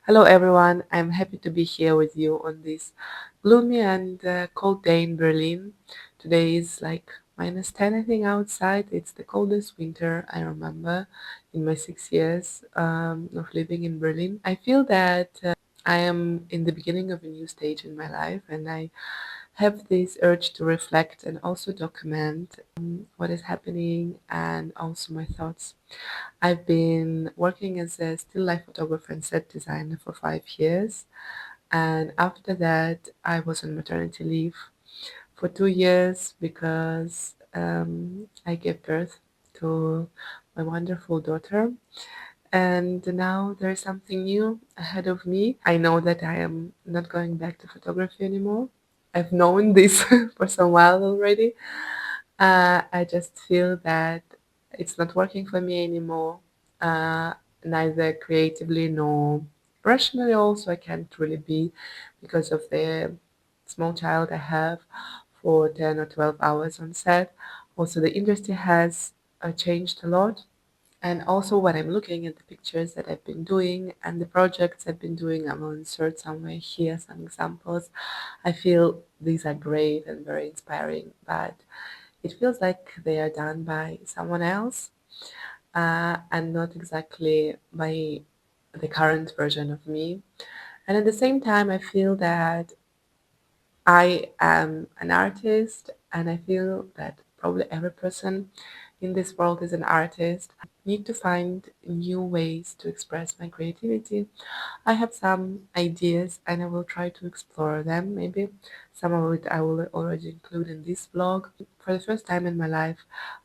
Hello, everyone. I'm happy to be here with you on this gloomy and cold day in Berlin. Today is like -10, I think, outside. It's the coldest winter I remember in my 6 years of living in Berlin. I feel that I am in the beginning of a new stage in my life, and I have this urge to reflect and also document what is happening and also my thoughts. I've been working as a still life photographer and set designer for 5 years. And after that, I was on maternity leave for 2 years because I gave birth to my wonderful daughter. And now there's something new ahead of me. I know that I am not going back to photography anymore. I've known this for some while already. I just feel that it's not working for me anymore, neither creatively nor rationally. Also, I can't really be because of the small child I have for 10 or 12 hours on set. Also, the industry has changed a lot. And also, when I'm looking at the pictures that I've been doing and the projects I've been doing, I will insert somewhere here some examples. I feel these are great and very inspiring, but it feels like they are done by someone else and not exactly by the current version of me. And at the same time, I feel that I am an artist, and I feel that probably every person in this world is an artist. Need to find new ways to express my creativity. I have some ideas and I will try to explore them. Maybe some of it I will already include in this vlog. For the first time in my life,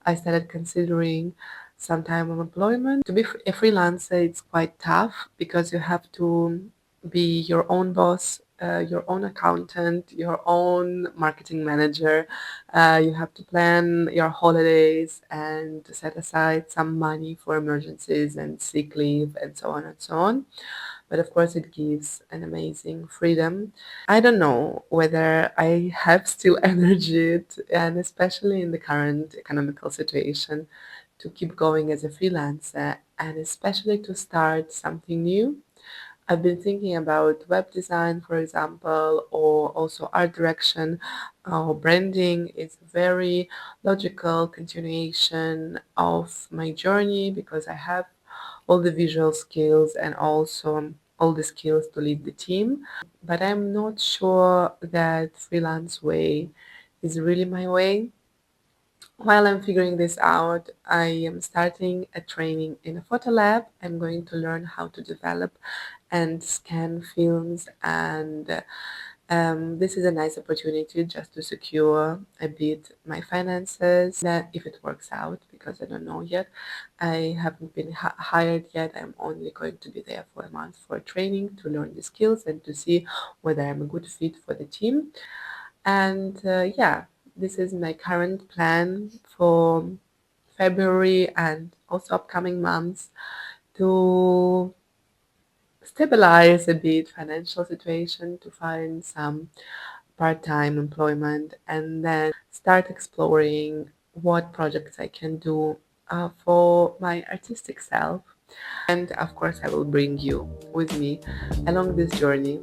I started considering some time of employment. To be a freelancer, it's quite tough because you have to be your own boss, your own accountant, your own marketing manager. You have to plan your holidays and set aside some money for emergencies and sick leave and so on and so on. But of course, it gives an amazing freedom. I don't know whether I have still energy, and especially in the current economical situation, to keep going as a freelancer and especially to start something new. I've been thinking about web design, for example, or also art direction or branding. It's a very logical continuation of my journey because I have all the visual skills and also all the skills to lead the team. But I'm not sure that freelance way is really my way. While I'm figuring this out, I am starting a training in a photo lab. I'm going to learn how to develop and scan films, and this is a nice opportunity just to secure a bit my finances. That if it works out, because I don't know yet, I haven't been hired yet. I'm only going to be there for a month for training to learn the skills and to see whether I'm a good fit for the team. And yeah, this is my current plan for February and also upcoming months to stabilize a bit financial situation, to find some part-time employment, and then start exploring what projects I can do for my artistic self. And of course, I will bring you with me along this journey.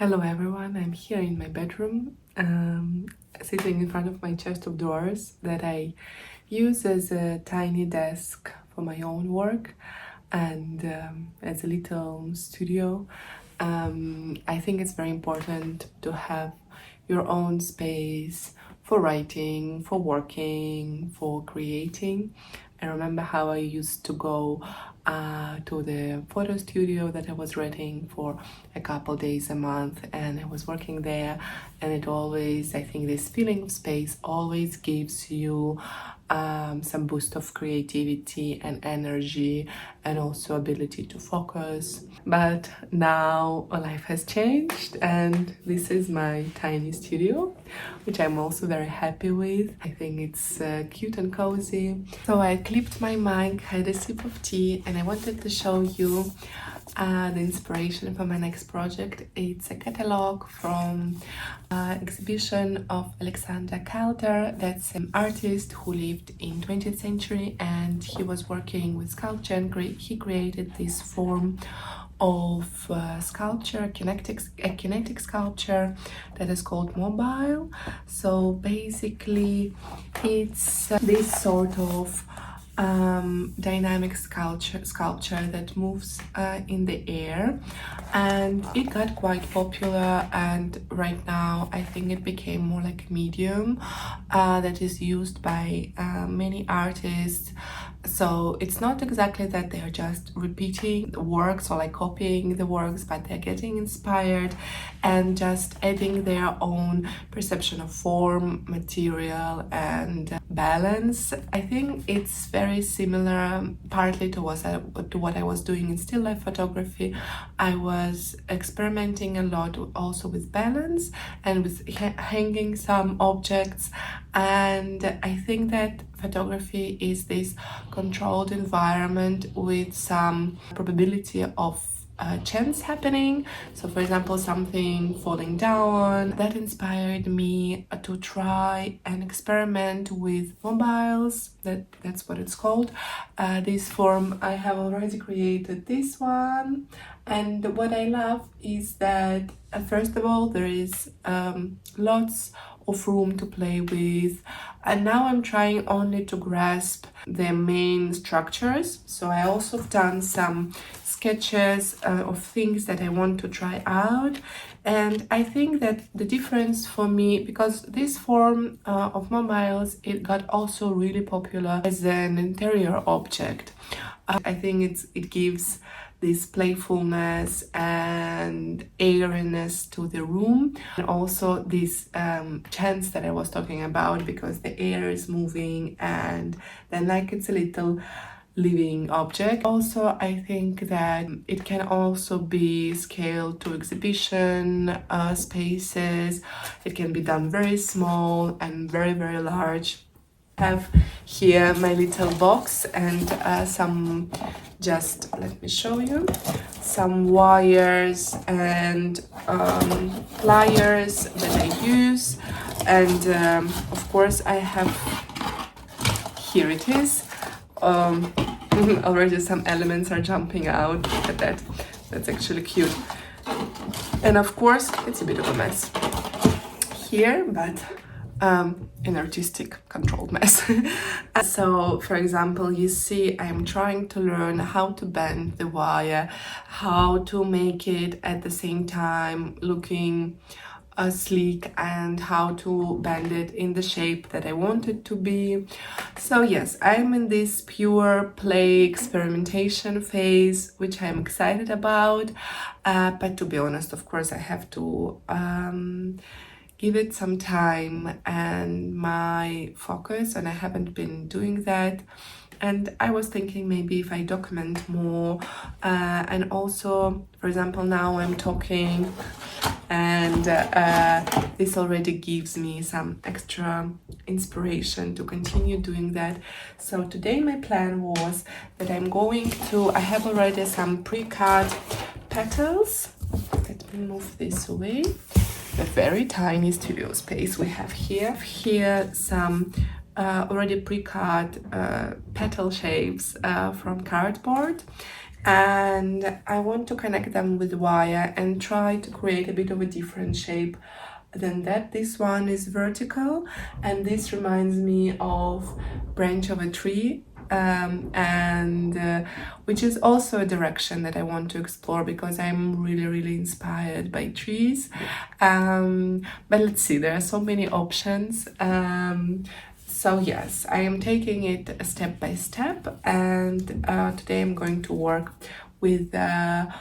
Hello everyone, I'm here in my bedroom. sitting in front of my chest of drawers that I use as a tiny desk for my own work and as a little studio. I think it's very important to have your own space for writing, for working, for creating. I remember how I used to go to the photo studio that I was renting for a couple days a month, and I was working there, and it always, I think this feeling of space always gives you some boost of creativity and energy and also ability to focus. But now life has changed and this is my tiny studio, which I'm also very happy with. I think it's cute and cozy. So I clipped my mic, had a sip of tea, and I wanted to show you the inspiration for my next project. It's a catalog from exhibition of Alexander Calder. That's an artist who lived in 20th century and he was working with sculpture and he created this form of sculpture, kinetic sculpture that is called mobile. So basically it's this sort of dynamic sculpture that moves in the air, and it got quite popular, and right now I think it became more like a medium that is used by many artists. So it's not exactly that they are just repeating the works or like copying the works, but they're getting inspired and just adding their own perception of form, material and balance. I think it's very similar partly to what I was doing in still life photography. I was experimenting a lot also with balance and with hanging some objects, and I think that photography is this controlled environment with some probability of chance happening. So for example, something falling down. That inspired me to try and experiment with mobiles. That's what it's called. This form, I have already created this one, and what I love is that first of all there is lots of room to play with, and now I'm trying only to grasp the main structures. So I also have done some sketches of things that I want to try out, and I think that the difference for me, because this form of mobiles, it got also really popular as an interior object. I think it gives this playfulness and airiness to the room, and also this chance that I was talking about, because the air is moving and then like it's a little living object. Also, I think that it can also be scaled to exhibition spaces. It can be done very small and very, very large. I have here my little box and some, just let me show you, some wires and pliers that I use, and of course I have, here it is. Already some elements are jumping out. Look at that. That's actually cute. And of course, it's a bit of a mess here, but an artistic controlled mess. So for example, you see I'm trying to learn how to bend the wire, how to make it at the same time looking sleek, and how to bend it in the shape that I want it to be. So yes, I'm in this pure play experimentation phase, which I'm excited about, but to be honest, of course, I have to give it some time and my focus, and I haven't been doing that. And I was thinking maybe if I document more, and also, for example, now I'm talking, and this already gives me some extra inspiration to continue doing that. So today my plan was that I have already some pre-cut petals. Let me move this away. A very tiny studio space we have here. Here some already pre-cut petal shapes from cardboard, and I want to connect them with wire and try to create a bit of a different shape than that. This one is vertical, and this reminds me of branch of a tree, and which is also a direction that I want to explore because I'm really inspired by trees. But let's see, there are so many options. So yes, I am taking it step by step, and today I'm going to work with a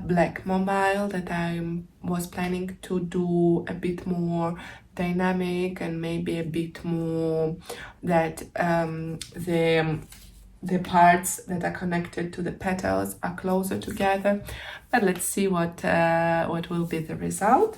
black mobile that I was planning to do a bit more dynamic and maybe a bit more that the parts that are connected to the petals are closer together. But let's see what will be the result.